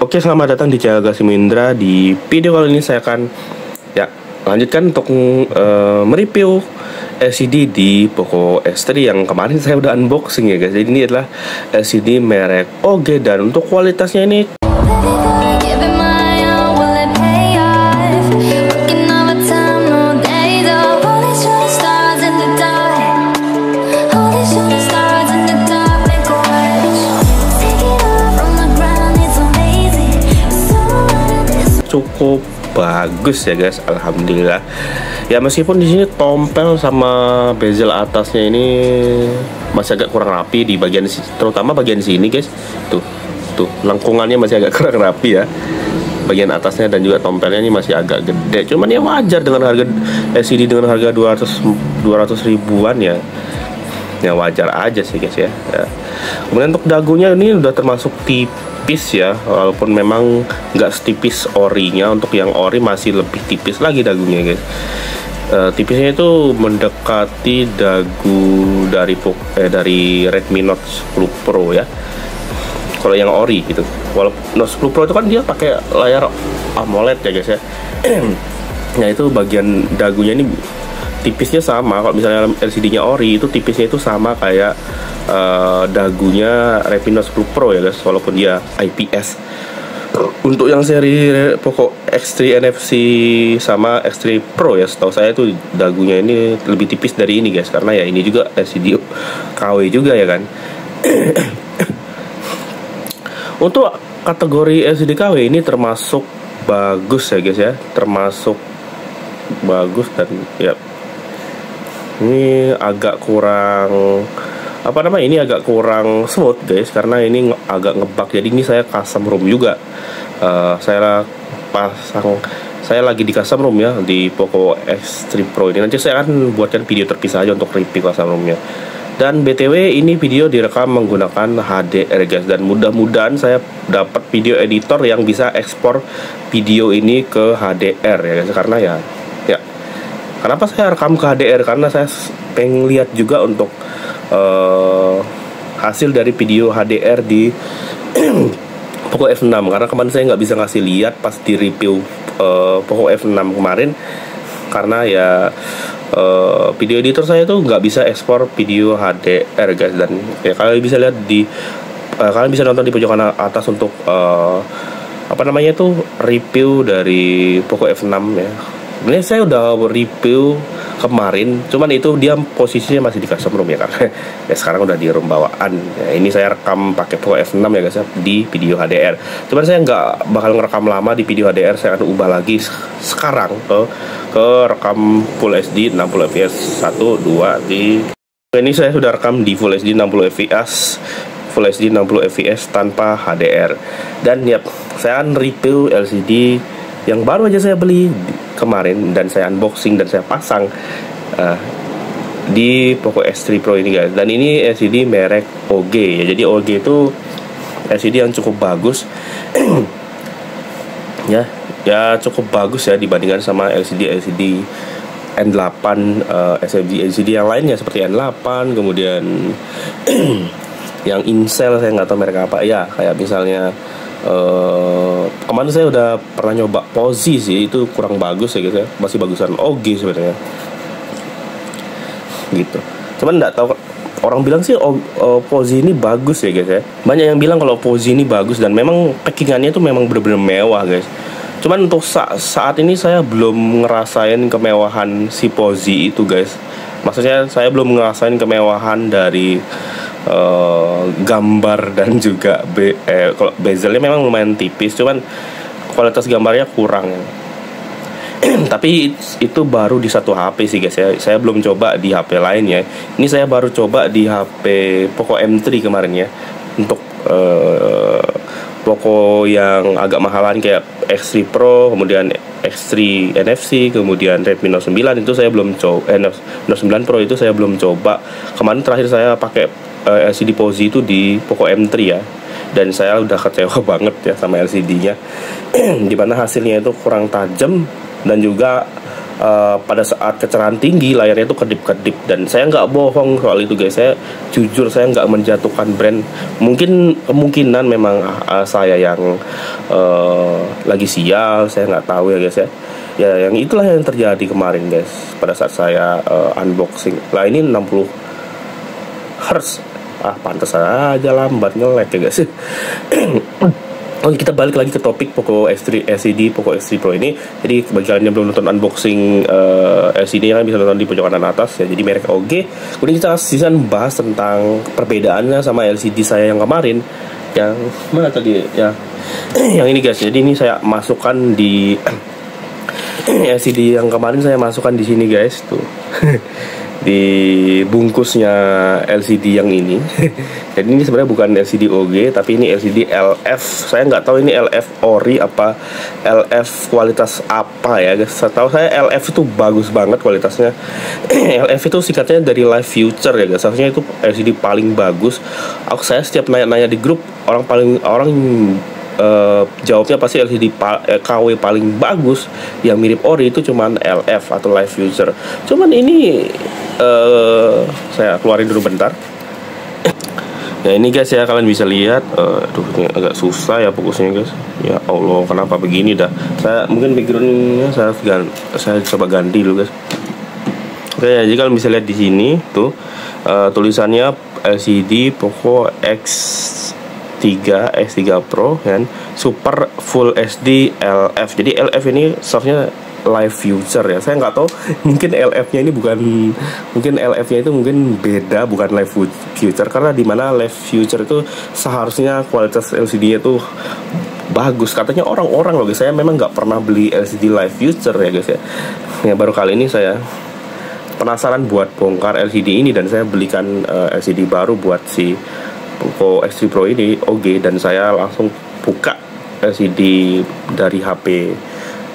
Oke, selamat datang di channel Gasim Indra. Di video kali ini saya akan lanjutkan untuk mereview LCD di Poco X3 yang kemarin saya udah unboxing ya guys. Jadi ini adalah LCD merek OG dan untuk kualitasnya ini cukup bagus ya guys, alhamdulillah. Ya meskipun di sini tompel sama bezel atasnya ini masih agak kurang rapi di bagian terutama bagian sini guys. Tuh lengkungannya masih agak kurang rapi ya. Bagian atasnya dan juga tompelnya ini masih agak gede. Cuman ya wajar dengan harga LCD dengan harga 200 ribuan ya. Ya wajar aja sih guys ya. Kemudian untuk dagunya ini udah termasuk tipis ya, walaupun memang nggak setipis orinya. Untuk yang ori masih lebih tipis lagi dagunya guys. Tipisnya itu mendekati dagu dari Redmi Note 10 Pro ya. Kalau yang ori gitu. Walaupun Note 10 Pro itu kan dia pakai layar AMOLED ya guys ya. Nah itu bagian dagunya ini tipisnya sama. Kalau misalnya LCD-nya ori itu tipisnya itu sama kayak dagunya Redmi Note 10 Pro ya guys, walaupun dia IPS. Untuk yang seri Poco X3 NFC sama X3 Pro ya, setahu saya tuh dagunya ini lebih tipis dari ini guys, karena ya ini juga LCD KW juga ya kan. Untuk kategori LCD KW ini termasuk bagus ya guys ya, termasuk bagus. Dan ya ini agak kurang ini agak kurang smooth guys, karena ini agak ngebug. Jadi ini saya custom ROM juga. Saya lagi di custom ROM ya di Poco X3 Pro ini. Nanti saya akan buatkan video terpisah aja untuk review custom ROM-nya. Dan BTW ini video direkam menggunakan HDR guys, dan mudah-mudahan saya dapat video editor yang bisa ekspor video ini ke HDR ya guys. Karena ya kenapa saya rekam ke HDR, karena saya pengen lihat juga untuk hasil dari video HDR di Poco F6, karena kemarin saya nggak bisa ngasih lihat pas di review Poco F6 kemarin, karena ya video editor saya tuh nggak bisa ekspor video HDR guys. Dan ya kalian bisa lihat di kalian bisa nonton di pojokan atas untuk review dari Poco F6 ya. Sebenarnya saya udah review kemarin, cuman itu dia posisinya masih di custom ROM ya, karena ya sekarang udah di ROM bawaan ya. Ini saya rekam pakai Poco F6 ya guys ya, di video HDR. Cuman saya nggak bakal ngerekam lama di video HDR, saya akan ubah lagi sekarang ke rekam Full HD 60 fps 1, 2 di ini saya sudah rekam di Full HD 60 fps Full HD 60 fps tanpa HDR. Dan ya saya akan review LCD yang baru aja saya beli kemarin dan saya unboxing dan saya pasang di Poco X3 Pro ini guys. Dan ini LCD merek OG ya. Jadi OG itu LCD yang cukup bagus ya cukup bagus ya dibandingkan sama LCD N8 LCD yang lainnya seperti N8, kemudian yang Incel saya nggak tahu merek apa ya, kayak misalnya kemarin saya udah pernah nyoba Pozi sih, itu kurang bagus ya gitu ya, masih bagusan OG sebenarnya gitu. Cuman nggak tahu, orang bilang sih Pozi ini bagus ya guys ya. Banyak yang bilang kalau Pozi ini bagus dan memang packingannya itu memang bener-bener mewah guys. Cuman untuk saat ini saya belum ngerasain kemewahan si Pozi itu guys. Maksudnya saya belum ngerasain kemewahan dari gambar dan juga kalau bezelnya memang lumayan tipis, cuman kualitas gambarnya kurang ya. Tapi itu baru di satu HP sih guys ya. Saya belum coba di HP lain ya. Ini saya baru coba di HP Poco M3 kemarin ya. Untuk Poco yang agak mahalan kayak X3 Pro, kemudian X3 NFC, kemudian Redmi Note 9 itu saya belum coba. Note 9 Pro itu saya belum coba. Kemarin terakhir saya pakai LCD Pozi itu di Poco M3 ya, dan saya udah kecewa banget ya sama LCD-nya. Dimana hasilnya itu kurang tajam dan juga pada saat kecerahan tinggi layarnya itu kedip-kedip, dan saya nggak bohong soal itu guys. Saya jujur, saya nggak menjatuhkan brand. Kemungkinan memang saya yang lagi sial, saya nggak tahu ya guys ya. Ya yang itulah yang terjadi kemarin guys pada saat saya unboxing. Lah ini 60 Hz. Pantas aja lambat nge-lag ya guys. Oke, kita balik lagi ke topik Poco X3 LCD, Poco X3 Pro ini. Jadi bagi kalian yang belum nonton unboxing LCD, kan bisa nonton di pojok kanan atas ya. Jadi merek OG. Kemudian kita season bahas tentang perbedaannya sama LCD saya yang kemarin. Yang mana tadi ya? Yang ini guys. Jadi ini saya masukkan di LCD yang kemarin, saya masukkan di sini guys tuh. Di bungkusnya LCD yang ini. Jadi ini sebenarnya bukan LCD OG, tapi ini LCD LF. Saya nggak tahu ini LF ori apa LF kualitas apa ya guys. Setahu saya LF itu bagus banget kualitasnya. LF itu singkatnya dari Live Future ya guys. Seharusnya itu LCD paling bagus. Saya setiap nanya-nanya di grup, orang jawabnya pasti LCD KW paling bagus yang mirip ori itu cuman LF atau Live Future. Cuman ini saya keluarin dulu bentar. Ya ini guys ya, kalian bisa lihat. Ini agak susah ya fokusnya guys. Ya Allah, kenapa begini dah? Saya mungkin backgroundnya saya coba ganti dulu guys. Oke, jadi kalian bisa lihat di sini tuh tulisannya LCD Poco X3 Pro kan, Super Full HD LF. Jadi LF ini softnya Live Future ya. Saya nggak tahu, mungkin LF-nya ini mungkin LF-nya itu mungkin beda, bukan Live Future, karena dimana Live Future itu seharusnya kualitas LCD-nya itu bagus katanya orang-orang loh guys. Saya memang nggak pernah beli LCD Live Future ya guys ya. Ya baru kali ini saya penasaran buat bongkar LCD ini, dan saya belikan LCD baru buat si Poco X3 Pro ini OG, dan saya langsung buka LCD dari HP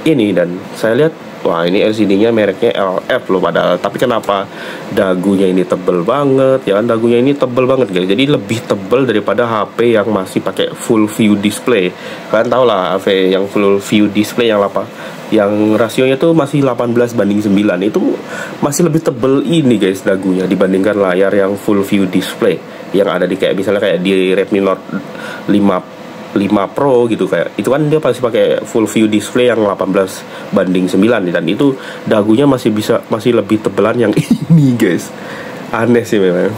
ini, dan saya lihat wah ini LCD-nya mereknya LF loh padahal, tapi kenapa dagunya ini tebel banget ya kan? Dagunya ini tebel banget guys, jadi lebih tebel daripada HP yang masih pakai full view display. Kalian tau lah HP yang full view display yang rasionya tuh masih 18:9, itu masih lebih tebel ini guys dagunya dibandingkan layar yang full view display yang ada di misalnya kayak di Redmi Note 5 Pro gitu, kayak itu kan dia pasti pakai full view display yang 18:9, dan itu dagunya masih lebih tebelan yang ini guys. Aneh sih memang.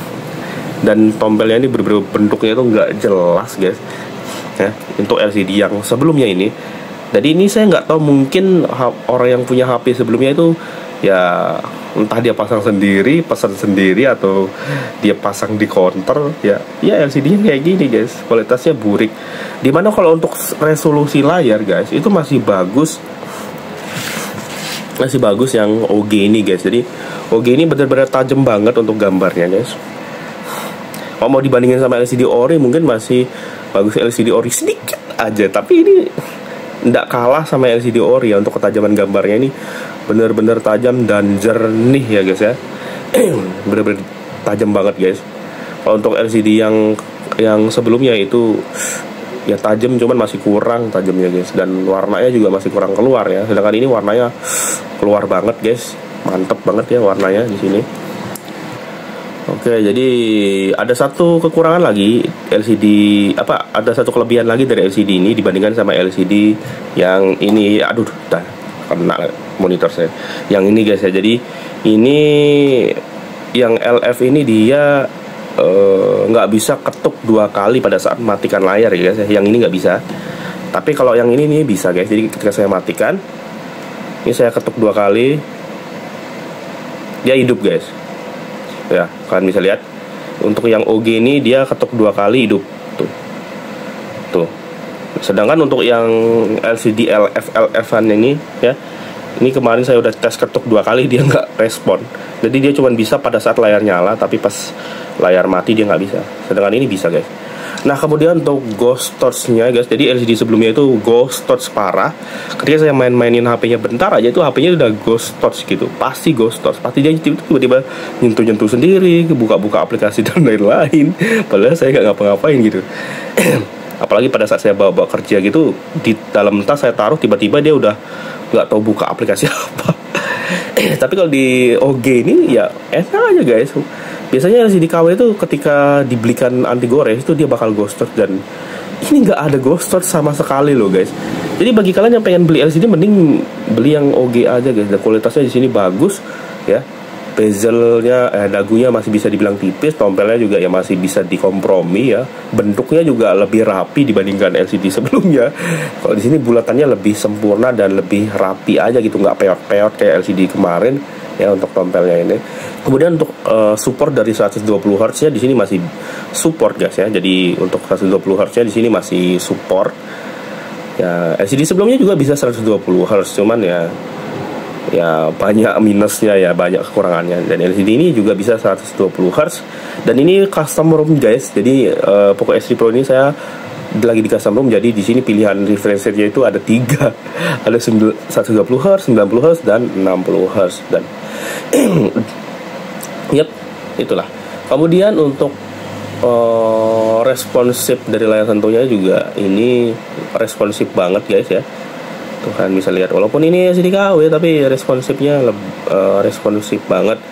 Dan tombelnya ini bentuknya itu nggak jelas guys ya, untuk LCD yang sebelumnya ini. Jadi ini saya nggak tahu, mungkin orang yang punya HP sebelumnya itu ya entah dia pasang sendiri, pesan sendiri, atau dia pasang di counter ya LCD-nya kayak gini guys, kualitasnya burik. Dimana kalau untuk resolusi layar guys itu masih bagus yang OG ini guys. Jadi OG ini benar-benar tajam banget untuk gambarnya guys. Kalau mau dibandingin sama LCD ori mungkin masih bagus LCD ori sedikit aja, tapi ini nggak kalah sama LCD ori ya untuk ketajaman gambarnya. Ini bener-bener tajam dan jernih ya guys ya. Bener-bener tajam banget guys. Kalau untuk LCD yang sebelumnya itu ya tajam, cuman masih kurang tajamnya guys, dan warnanya juga masih kurang keluar ya. Sedangkan ini warnanya keluar banget guys, mantep banget ya warnanya di sini. Oke, jadi ada satu kekurangan lagi LCD, ada satu kelebihan lagi dari LCD ini dibandingkan sama LCD yang ini. Aduh, kena monitor saya. Yang ini guys ya. Jadi ini yang LF ini dia nggak bisa ketuk 2 kali pada saat matikan layar ya guys. Yang ini nggak bisa. Tapi kalau yang ini nih bisa guys. Jadi ketika saya matikan, ini saya ketuk 2 kali, dia hidup guys. Ya, kalian bisa lihat. Untuk yang OG ini dia ketuk 2 kali hidup. Tuh. Sedangkan untuk yang LCD LF-an ini ya, ini kemarin saya udah tes ketuk 2 kali dia nggak respon. Jadi dia cuma bisa pada saat layar nyala, tapi pas layar mati dia nggak bisa. Sedangkan ini bisa guys. Nah kemudian untuk ghost touch-nya guys, jadi LCD sebelumnya itu ghost touch parah. Ketika saya mainin HP-nya bentar aja, itu HP-nya udah ghost touch gitu. Pasti ghost touch, pasti dia tiba-tiba nyentuh-nyentuh sendiri, buka-buka aplikasi dan lain-lain. Padahal saya nggak ngapa-ngapain gitu. Apalagi pada saat saya bawa kerja gitu, di dalam tas saya taruh, tiba-tiba dia udah nggak tahu buka aplikasi apa. Tapi kalau di OG ini ya enak aja guys. Biasanya LCD KW itu ketika dibelikan anti gores itu dia bakal ghost touch, dan ini nggak ada ghost touch sama sekali loh guys. Jadi bagi kalian yang pengen beli LCD mending beli yang OG aja guys. Dan kualitasnya di sini bagus ya. Bezelnya, dagunya masih bisa dibilang tipis, tompelnya juga ya masih bisa dikompromi ya. Bentuknya juga lebih rapi dibandingkan LCD sebelumnya. Kalau di sini bulatannya lebih sempurna dan lebih rapi aja gitu, nggak peot-peot kayak LCD kemarin ya untuk tompelnya ini. Kemudian untuk support dari 120 Hz nya di sini masih support guys ya. Jadi untuk 120 Hz nya di sini masih support. Ya LCD sebelumnya juga bisa 120 Hz, cuman ya banyak minusnya ya, banyak kekurangannya. Dan LCD ini juga bisa 120 Hz, dan ini custom ROM guys. Jadi Poco S3 Pro ini saya lagi di custom ROM, jadi di sini pilihan refresh rate-nya itu ada 3. Ada 120 Hz, 90 Hz, dan 60 Hz. Dan yep, itulah. Kemudian untuk responsif dari layar sentuhnya juga ini responsif banget guys ya. Tuh kan bisa lihat, walaupun ini LCD KW tapi responsifnya responsif banget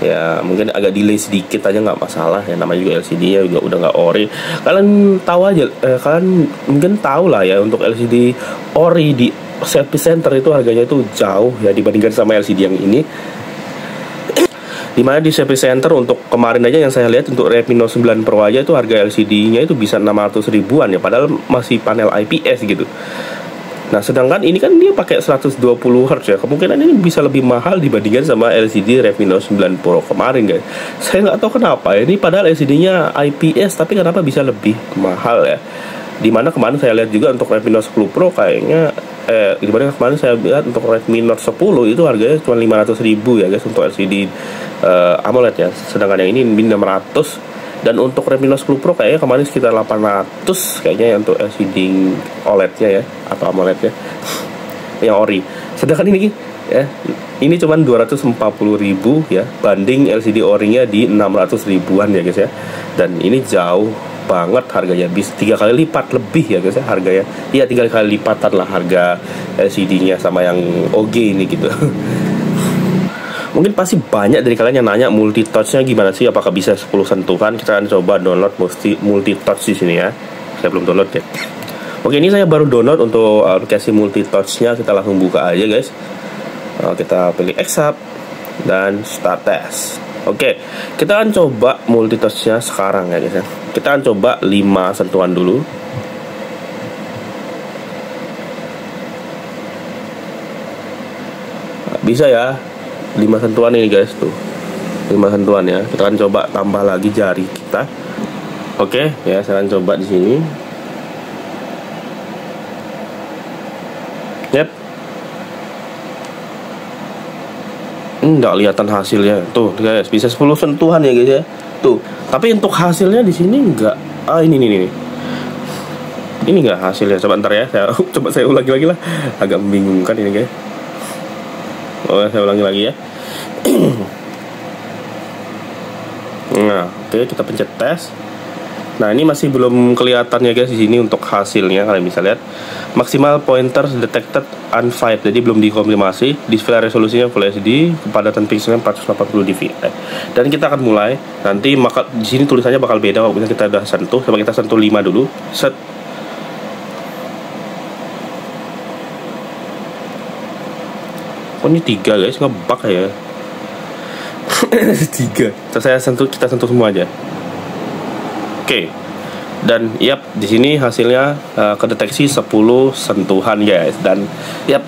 ya. Mungkin agak delay sedikit aja nggak masalah ya, namanya juga LCD nya juga udah nggak ori. Kalian tahu aja, kalian mungkin tahu lah ya, untuk LCD ori di selfie center itu harganya itu jauh ya dibandingkan sama LCD yang ini. Dimana di selfie center untuk kemarin aja yang saya lihat untuk Redmi Note 9 Pro aja itu harga LCD nya itu bisa 600 ribuan ya, padahal masih panel IPS gitu. Nah sedangkan ini kan dia pakai 120 Hz ya, kemungkinan ini bisa lebih mahal dibandingkan sama LCD Redmi Note 9 Pro kemarin guys. Saya nggak tahu kenapa ya, ini padahal LCD-nya IPS tapi kenapa bisa lebih mahal ya. Dimana kemarin saya lihat juga untuk Redmi Note 10 Pro kayaknya dimana kemarin saya lihat untuk Redmi Note 10 itu harganya cuma 500 ribu ya guys untuk LCD AMOLED ya, sedangkan yang ini 600. Dan untuk Redmi Note 10 Pro kayaknya kemarin sekitar 800 kayaknya ya untuk LCD OLED-nya ya, atau AMOLED-nya yang ori. Sedangkan ini ya, ini cuman 240 ribu ya, banding LCD ori-nya di 600 ribuan ya guys ya. Dan ini jauh banget harganya, bisa 3 kali lipat lebih ya guys ya harganya. Iya 3 kali lipatan lah harga LCD-nya sama yang OG ini gitu. Mungkin pasti banyak dari kalian yang nanya multi touch-nya gimana sih, apakah bisa 10 sentuhan. Kita akan coba download multi touch di sini ya. Saya belum download ya. Oke, ini saya baru download untuk aplikasi multi touch-nya. Kita langsung buka aja guys. Kita pilih accept dan start test. Oke, kita akan coba multi touch-nya sekarang ya guys ya. Kita akan coba 5 sentuhan dulu. Bisa ya, 5 sentuhan ini guys tuh, 5 sentuhan ya. Kita akan coba tambah lagi jari kita. Oke ya, saya akan coba di sini. Yep, nggak kelihatan hasilnya tuh guys, bisa 10 sentuhan ya guys ya tuh. Tapi untuk hasilnya di sini nggak. Ini nggak hasilnya. Coba ntar ya, coba saya ulangi lagi lah, agak membingungkan ini guys. Saya ulangi lagi ya. Nah, oke, kita pencet tes. Nah, ini masih belum kelihatan ya guys di sini untuk hasilnya. Kalian bisa lihat maksimal pointers detected unfit, jadi belum dikonfirmasi. Display resolusinya Full HD, kepadatan pixelnya 480 dpi. Dan kita akan mulai. Nanti maka di sini tulisannya bakal beda kalau kita udah sentuh. Coba kita sentuh 5 dulu. Set. Oh, ini 3 guys, ngebug ya. 3. Kita sentuh semua aja. Oke. Dan yap, di sini hasilnya kedeteksi 10 sentuhan guys. Dan yap,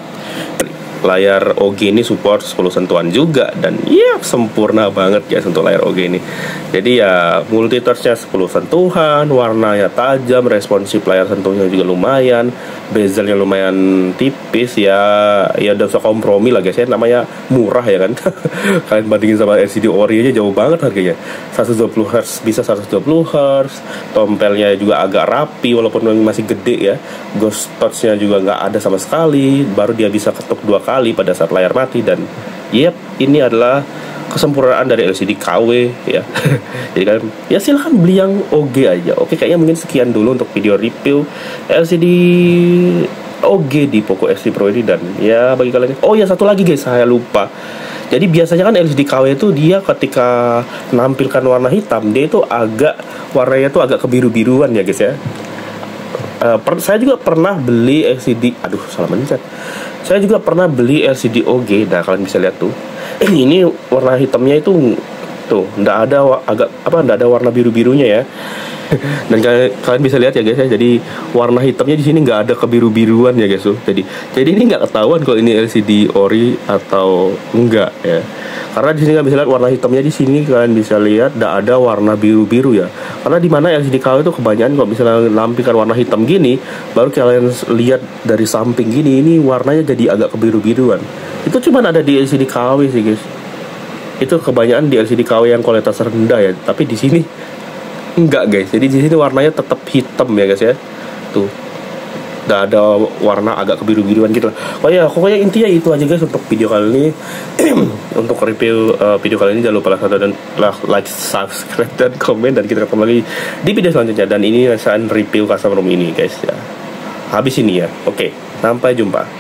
layar OG ini support 10 sentuhan juga. Dan yap, sempurna banget guys untuk layar OG ini. Jadi ya multi touch-nya 10 sentuhan, warnanya tajam, responsif layar sentuhnya juga lumayan, bezelnya lumayan tipis ya. Ya udah bisa kompromi lah guys ya, namanya murah ya kan. Kalian bandingin sama LCD ori aja jauh banget harganya. 120 Hz bisa 120 Hz, tompelnya juga agak rapi walaupun masih gede ya. Ghost touch-nya juga nggak ada sama sekali, baru dia bisa ketuk 2 kali pada saat layar mati. Dan yep, ini adalah kesempurnaan dari LCD KW ya. Jadi kalian ya silahkan beli yang OG aja. Oke, kayaknya mungkin sekian dulu untuk video review LCD OG di Poco X3 Pro ini. Dan ya bagi kalian, oh ya satu lagi guys, saya lupa. Jadi biasanya kan LCD KW itu dia ketika menampilkan warna hitam, dia itu warnanya itu agak kebiru-biruan ya guys ya. Saya juga pernah beli LCD, aduh salah mencet. Saya juga pernah beli LCD OG. Nah kalian bisa lihat tuh, ini warna hitamnya itu tuh nggak ada warna biru-birunya ya. Dan kalian bisa lihat ya guys ya, jadi warna hitamnya di sini nggak ada kebiru-biruan ya guys tuh. Jadi ini nggak ketahuan kalau ini LCD ori atau enggak ya. Karena di sini kalian bisa lihat warna hitamnya, di sini kalian bisa lihat nggak ada warna biru-biru ya. Karena di mana LCD KW itu kebanyakan kalau misalnya lampikan warna hitam gini, baru kalian lihat dari samping gini, ini warnanya jadi agak kebiru-biruan. Itu cuman ada di LCD KW sih guys. Itu kebanyakan di LCD KW yang kualitas rendah ya. Tapi di sini enggak guys, jadi di sini warnanya tetap hitam ya guys ya. Tuh, udah ada warna agak kebiru-biruan gitu lah. Pokoknya intinya itu aja guys untuk video kali ini. Untuk review video kali ini, jangan lupa like, subscribe, dan komen. Dan kita ketemu lagi di video selanjutnya. Dan ini saya review custom ROM ini guys ya. Habis ini ya. Oke, sampai jumpa.